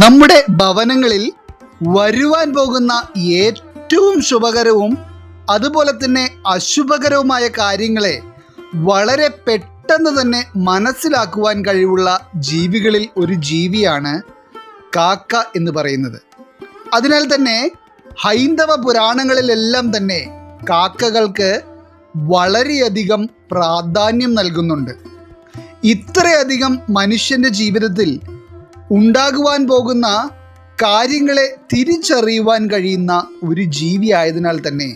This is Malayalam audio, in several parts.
നമ്മുടെ ഭവനങ്ങളിൽ വരുവാൻ പോകുന്ന ഏറ്റവും ശുഭകരവും അതുപോലെ തന്നെ അശുഭകരവുമായ കാര്യങ്ങളെ വളരെ പെട്ടെന്ന് തന്നെ മനസ്സിലാക്കുവാൻ കഴിവുള്ള ജീവികളിൽ ഒരു ജീവിയാണ് കാക്ക എന്ന് പറയുന്നത്. അതിനാൽ തന്നെ ഹൈന്ദവ പുരാണങ്ങളിലെല്ലാം തന്നെ കാക്കകൾക്ക് വളരെയധികം പ്രാധാന്യം നൽകുന്നുണ്ട്. ഇത്രയധികം മനുഷ്യൻ്റെ ജീവിതത്തിൽ ഉണ്ടാകുവാൻ പോകുന്ന കാര്യങ്ങളെ തിരിച്ചറിയുവാൻ കഴിയുന്ന ഒരു ജീവിയായതിനാൽ തന്നെ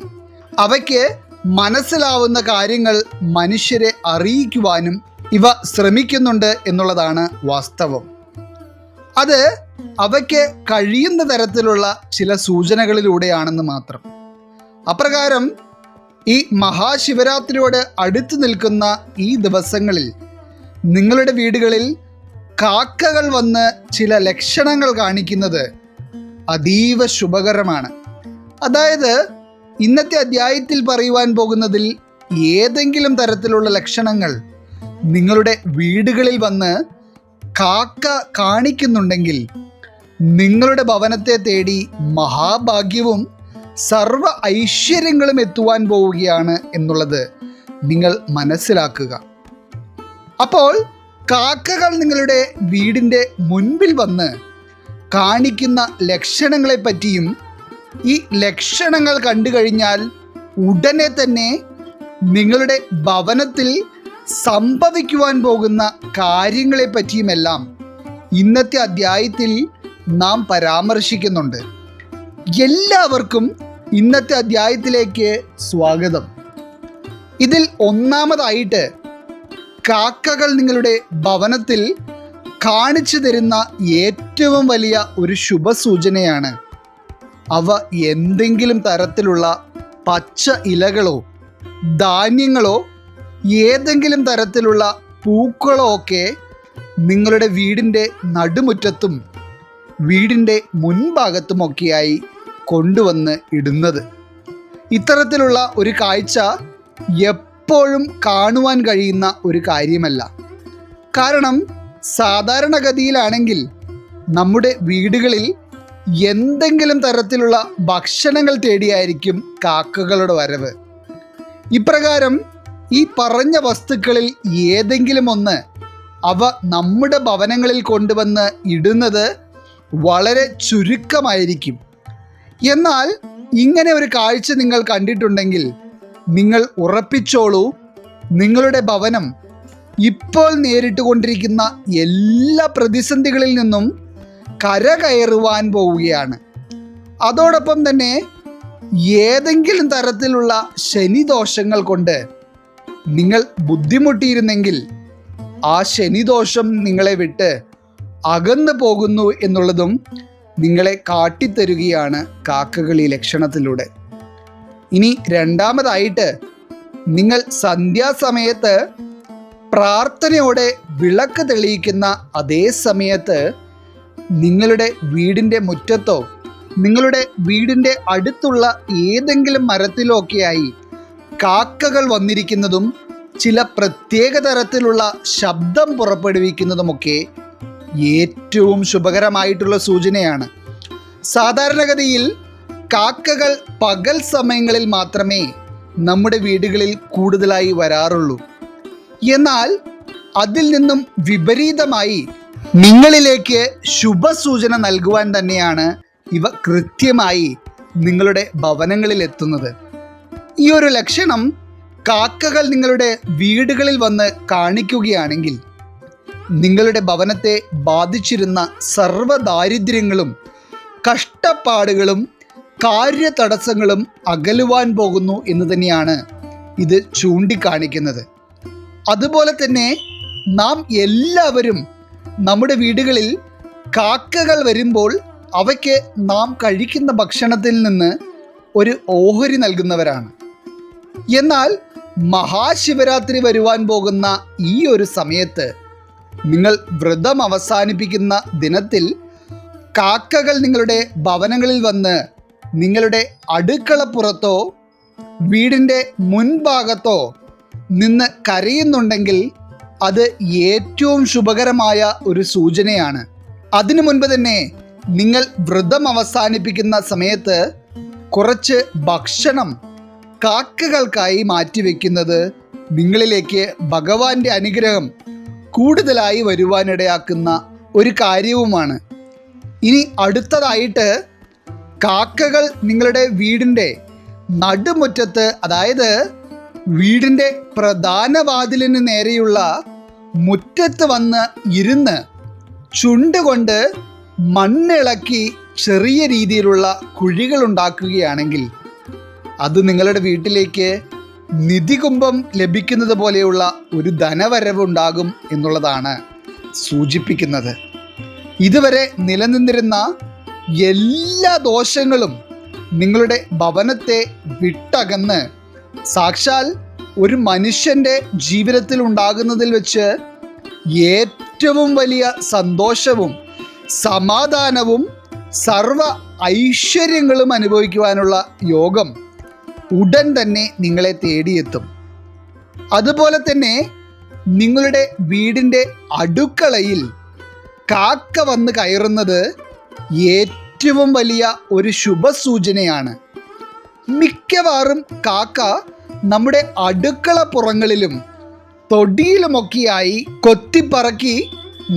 അവയ്ക്ക് മനസ്സിലാവുന്ന കാര്യങ്ങൾ മനുഷ്യരെ അറിയിക്കുവാനും ഇവ ശ്രമിക്കുന്നുണ്ട് എന്നുള്ളതാണ് വാസ്തവം. അത് അവയ്ക്ക് കഴിയുന്ന തരത്തിലുള്ള ചില സൂചനകളിലൂടെയാണെന്ന് മാത്രം. അപ്രകാരം ഈ മഹാശിവരാത്രിയോട് അടുത്തു നിൽക്കുന്ന ഈ ദിവസങ്ങളിൽ നിങ്ങളുടെ വീടുകളിൽ കാക്കകൾ വന്ന് ചില ലക്ഷണങ്ങൾ കാണിക്കുന്നത് അതീവ ശുഭകരമാണ്. അതായത് ഇന്നത്തെ അധ്യായത്തിൽ പറയുവാൻ പോകുന്നതിൽ ഏതെങ്കിലും തരത്തിലുള്ള ലക്ഷണങ്ങൾ നിങ്ങളുടെ വീടുകളിൽ വന്ന് കാക്ക കാണിക്കുന്നുണ്ടെങ്കിൽ നിങ്ങളുടെ ഭവനത്തെ തേടി മഹാഭാഗ്യവും സർവ ഐശ്വര്യങ്ങളും എത്തുവാൻ പോവുകയാണ് എന്നുള്ളത് നിങ്ങൾ മനസ്സിലാക്കുക. അപ്പോൾ കാക്കകൾ നിങ്ങളുടെ വീടിൻ്റെ മുൻപിൽ വന്ന് കാണിക്കുന്ന ലക്ഷണങ്ങളെ പറ്റിയും ഈ ലക്ഷണങ്ങൾ കണ്ടു കഴിഞ്ഞാൽ ഉടനെ തന്നെ നിങ്ങളുടെ ഭവനത്തിൽ സംഭവിക്കുവാൻ പോകുന്ന കാര്യങ്ങളെ പറ്റിയുമെല്ലാം ഇന്നത്തെ അധ്യായത്തിൽ നാം പരാമർശിക്കുന്നുണ്ട്. എല്ലാവർക്കും ഇന്നത്തെ അധ്യായത്തിലേക്ക് സ്വാഗതം. ഇതിൽ ഒന്നാമതായിട്ട് കാക്കകൾ നിങ്ങളുടെ ഭവനത്തിൽ കാണിച്ചു തരുന്ന ഏറ്റവും വലിയ ഒരു ശുഭസൂചനയാണ് അവ എന്തെങ്കിലും തരത്തിലുള്ള പച്ച ഇലകളോ ധാന്യങ്ങളോ ഏതെങ്കിലും തരത്തിലുള്ള പൂക്കളോ ഒക്കെ നിങ്ങളുടെ വീടിൻ്റെ നടുമുറ്റത്തും വീടിൻ്റെ മുൻഭാഗത്തുമൊക്കെയായി കൊണ്ടുവന്ന് ഇടുന്നത്. ഇത്തരത്തിലുള്ള ഒരു കാഴ്ച എപ്പോഴും കാണുവാൻ കഴിയുന്ന ഒരു കാര്യമല്ല. കാരണം സാധാരണഗതിയിലാണെങ്കിൽ നമ്മുടെ വീടുകളിൽ എന്തെങ്കിലും തരത്തിലുള്ള ഭക്ഷണങ്ങൾ തേടിയായിരിക്കും കാക്കകളുടെ വരവ്. ഇപ്രകാരം ഈ പറഞ്ഞ വസ്തുക്കളിൽ ഏതെങ്കിലും ഒന്ന് അവ നമ്മുടെ ഭവനങ്ങളിൽ കൊണ്ടുവന്ന് ഇടുന്നത് വളരെ ചുരുക്കമായിരിക്കും. എന്നാൽ ഇങ്ങനെ ഒരു കാഴ്ച നിങ്ങൾ കണ്ടിട്ടുണ്ടെങ്കിൽ നിങ്ങൾ ഉറപ്പിച്ചോളൂ, നിങ്ങളുടെ ഭവനം ഇപ്പോൾ നേരിട്ട് കൊണ്ടിരിക്കുന്ന എല്ലാ പ്രതിസന്ധികളിൽ നിന്നും കരകയറുവാൻ പോവുകയാണ്. അതോടൊപ്പം തന്നെ ഏതെങ്കിലും തരത്തിലുള്ള ശനിദോഷങ്ങൾ കൊണ്ട് നിങ്ങൾ ബുദ്ധിമുട്ടിയിരുന്നെങ്കിൽ ആ ശനിദോഷം നിങ്ങളെ വിട്ട് അകന്നു പോകുന്നു എന്നുള്ളതും നിങ്ങളെ കാട്ടിത്തരുകയാണ് കാക്കകൾ ഈ ലക്ഷണത്തിലൂടെ. ഇനി രണ്ടാമതായിട്ട് നിങ്ങൾ സന്ധ്യാസമയത്ത് പ്രാർത്ഥനയോടെ വിളക്ക് തെളിയിക്കുന്ന അതേ സമയത്ത് നിങ്ങളുടെ വീടിൻ്റെ മുറ്റത്തോ നിങ്ങളുടെ വീടിൻ്റെ അടുത്തുള്ള ഏതെങ്കിലും മരത്തിലോ ഒക്കെയായി കാക്കകൾ വന്നിരിക്കുന്നതും ചില പ്രത്യേക തരത്തിലുള്ള ശബ്ദം പുറപ്പെടുവിക്കുന്നതുമൊക്കെ ഏറ്റവും ശുഭകരമായിട്ടുള്ള സൂചനയാണ്. സാധാരണഗതിയിൽ കാക്കകൾ പകൽ സമയങ്ങളിൽ മാത്രമേ നമ്മുടെ വീടുകളിൽ കൂടുതലായി വരാറുള്ളൂ. എന്നാൽ അതിൽ നിന്നും വിപരീതമായി നിങ്ങളിലേക്ക് ശുഭസൂചന നൽകുവാൻ തന്നെയാണ് ഇവ കൃത്യമായി നിങ്ങളുടെ ഭവനങ്ങളിൽ എത്തുന്നത്. ഈ ഒരു ലക്ഷണം കാക്കകൾ നിങ്ങളുടെ വീടുകളിൽ വന്ന് കാണിക്കുകയാണെങ്കിൽ നിങ്ങളുടെ ഭവനത്തെ ബാധിച്ചിരുന്ന സർവ്വദാരിദ്ര്യങ്ങളും കഷ്ടപ്പാടുകളും കാര്യതടസ്സങ്ങളും അകലുവാൻ പോകുന്നു എന്ന് തന്നെയാണ് ഇത് ചൂണ്ടിക്കാണിക്കുന്നത്. അതുപോലെ തന്നെ നാം എല്ലാവരും നമ്മുടെ വീടുകളിൽ കാക്കകൾ വരുമ്പോൾ അവയ്ക്ക് നാം കഴിക്കുന്ന ഭക്ഷണത്തിൽ നിന്ന് ഒരു ഓഹരി നൽകുന്നവരാണ്. എന്നാൽ മഹാശിവരാത്രി വരുവാൻ പോകുന്ന ഈ ഒരു സമയത്ത് നിങ്ങൾ വ്രതം അവസാനിപ്പിക്കുന്ന ദിനത്തിൽ കാക്കകൾ നിങ്ങളുടെ ഭവനങ്ങളിൽ വന്ന് നിങ്ങളുടെ അടുക്കളപ്പുറത്തോ വീടിൻ്റെ മുൻഭാഗത്തോ നിന്ന് കരയുന്നുണ്ടെങ്കിൽ അത് ഏറ്റവും ശുഭകരമായ ഒരു സൂചനയാണ്. അതിനു മുൻപ് തന്നെ നിങ്ങൾ വ്രതം അവസാനിപ്പിക്കുന്ന സമയത്ത് കുറച്ച് ഭക്ഷണം കാക്കകൾക്കായി മാറ്റിവെക്കുന്നത് നിങ്ങളിലേക്ക് ഭഗവാന്റെ അനുഗ്രഹം കൂടുതലായി വരുവാനിടയാക്കുന്ന ഒരു കാര്യവുമാണ്. ഇനി അടുത്തതായിട്ട്, കാക്കകൾ നിങ്ങളുടെ വീടിൻ്റെ നടുമുറ്റത്ത്, അതായത് വീടിൻ്റെ പ്രധാന വാതിലിന് നേരെയുള്ള മുറ്റത്ത് വന്ന് ഇരുന്ന് ചുണ്ടുകൊണ്ട് മണ്ണിളക്കി ചെറിയ രീതിയിലുള്ള കുഴികൾ ഉണ്ടാക്കുകയാണെങ്കിൽ അത് നിങ്ങളുടെ വീട്ടിലേക്ക് നിധികുംഭം ലഭിക്കുന്നത് പോലെയുള്ള ഒരു ധനവരവ് ഉണ്ടാകും എന്നുള്ളതാണ് സൂചിപ്പിക്കുന്നത്. ഇതുവരെ നിലനിന്നിരുന്ന എല്ലാ ദോഷങ്ങളും നിങ്ങളുടെ ഭവനത്തെ വിട്ടകന്ന് സാക്ഷാൽ ഒരു മനുഷ്യൻ്റെ ജീവിതത്തിൽ ഉണ്ടാകുന്നതിൽ വെച്ച് ഏറ്റവും വലിയ സന്തോഷവും സമാധാനവും സർവ ഐശ്വര്യങ്ങളും അനുഭവിക്കുവാനുള്ള യോഗം ഉടൻ തന്നെ നിങ്ങളെ തേടിയെത്തും. അതുപോലെ തന്നെ നിങ്ങളുടെ വീടിൻ്റെ അടുക്കളയിൽ കാക്ക വന്ന് കയറുന്നത് ഏറ്റവും വലിയ ഒരു ശുഭസൂചനയാണ്. മിക്കവാറും കാക്ക നമ്മുടെ അടുക്കള പുറങ്ങളിലും തൊടിയിലുമൊക്കെയായി കൊത്തിപ്പറക്കി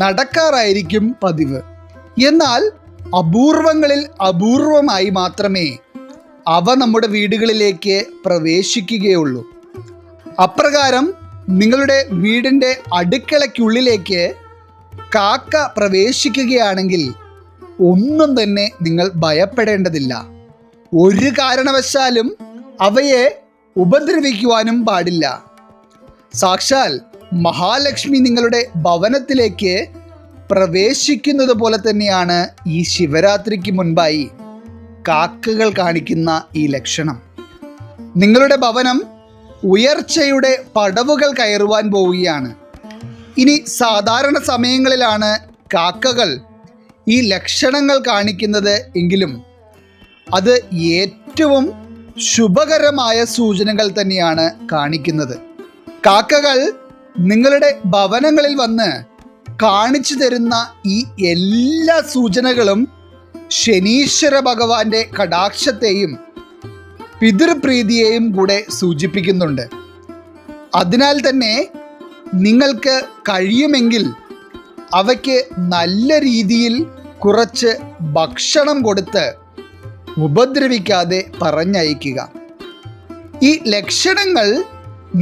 നടക്കാറായിരിക്കും പതിവ്. എന്നാൽ അപൂർവങ്ങളിൽ അപൂർവമായി മാത്രമേ അവ നമ്മുടെ വീടുകളിലേക്ക് പ്രവേശിക്കുകയുള്ളൂ. അപ്രകാരം നിങ്ങളുടെ വീടിൻ്റെ അടുക്കളയ്ക്കുള്ളിലേക്ക് കാക്ക പ്രവേശിക്കുകയാണെങ്കിൽ ഒന്നും തന്നെ നിങ്ങൾ ഭയപ്പെടേണ്ടതില്ല. ഒരു കാരണവശാലും അവയെ ഉപദ്രവിക്കുവാനും പാടില്ല. സാക്ഷാൽ മഹാലക്ഷ്മി നിങ്ങളുടെ ഭവനത്തിലേക്ക് പ്രവേശിക്കുന്നത് പോലെ തന്നെയാണ് ഈ ശിവരാത്രിക്ക് മുൻപായി കാക്കകൾ കാണിക്കുന്ന ഈ ലക്ഷണം. നിങ്ങളുടെ ഭവനം ഉയർച്ചയുടെ പടവുകൾ കയറുവാൻ പോവുകയാണ്. ഇനി സാധാരണ സമയങ്ങളിലാണ് കാക്കകൾ ഈ ലക്ഷണങ്ങൾ കാണിക്കുന്നത് എങ്കിലും അത് ഏറ്റവും ശുഭകരമായ സൂചനകൾ തന്നെയാണ് കാണിക്കുന്നത്. കാക്കകൾ നിങ്ങളുടെ ഭവനങ്ങളിൽ വന്ന് കാണിച്ചു തരുന്ന ഈ എല്ലാ സൂചനകളും ശനീശ്വര ഭഗവാന്റെ കടാക്ഷത്തെയും പിതൃപ്രീതിയെയും കൂടെ സൂചിപ്പിക്കുന്നുണ്ട്. അതിനാൽ തന്നെ നിങ്ങൾക്ക് കഴിയുമെങ്കിൽ അവയ്ക്ക് നല്ല രീതിയിൽ കുറച്ച് ഭക്ഷണം കൊടുത്ത് ഉപദ്രവിക്കാതെ പറഞ്ഞയക്കുക. ഈ ലക്ഷണങ്ങൾ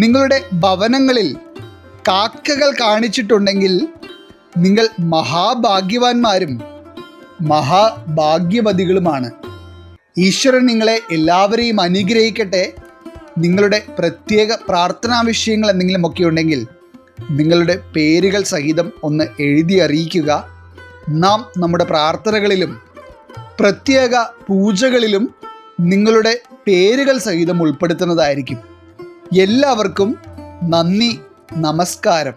നിങ്ങളുടെ ഭവനങ്ങളിൽ കാക്കകൾ കാണിച്ചിട്ടുണ്ടെങ്കിൽ നിങ്ങൾ മഹാഭാഗ്യവാന്മാരും മഹാഭാഗ്യവതികളുമാണ്. ഈശ്വരൻ നിങ്ങളെ എല്ലാവരെയും അനുഗ്രഹിക്കട്ടെ. നിങ്ങളുടെ പ്രത്യേക പ്രാർത്ഥനാ വിഷയങ്ങൾ എന്തെങ്കിലുമൊക്കെ ഉണ്ടെങ്കിൽ നിങ്ങളുടെ പേരുകൾ സഹിതം ഒന്ന് എഴുതി അറിയിക്കുക. നാം നമ്മുടെ പ്രാർത്ഥനകളിലും പ്രത്യേക പൂജകളിലും നിങ്ങളുടെ പേരുകൾ സഹിതം ഉൾപ്പെടുത്തുന്നതായിരിക്കും. എല്ലാവർക്കും നന്ദി, നമസ്കാരം.